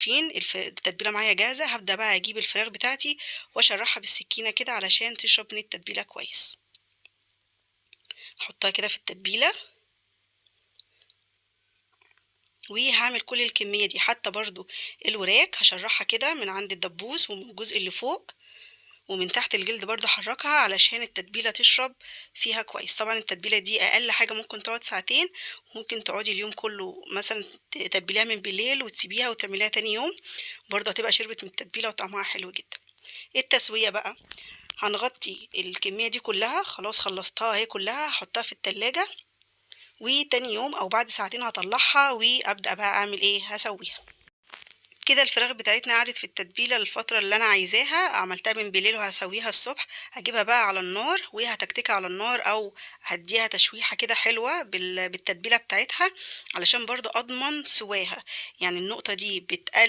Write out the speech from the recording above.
شايفين التتبيله معايا جاهزه. هبدا بقى اجيب الفراخ بتاعتي واشرحها بالسكينه كده علشان تشرب من التتبيله كويس. احطها كده في التتبيله وهعمل كل الكميه دي، حتى برضو الوراك هشرحها كده من عند الدبوس ومن الجزء اللي فوق ومن تحت الجلد برضو حركها علشان التتبيله تشرب فيها كويس. طبعا التتبيله دي اقل حاجه ممكن تقعد ساعتين، ممكن تقعدي اليوم كله، مثلا تتبليها من بالليل وتسيبيها وتعمليها تاني يوم برضو هتبقى شربت من التتبيله وطعمها حلو جدا. التسويه بقى، هنغطي الكميه دي كلها، خلاص خلصتها اهي كلها، هحطها في التلاجة وتاني يوم او بعد ساعتين هطلعها وابدا بقى اعمل ايه، هسويها. كده الفراخ بتاعتنا قعدت في التتبيله للفتره اللي انا عايزاها، عملتها من بالليل وهسويها الصبح. هجيبها بقى على النار وهتكتكها على النار او هديها تشويحه كده حلوه بالتتبيله بتاعتها علشان برضو اضمن سواها. يعني النقطه دي بتقل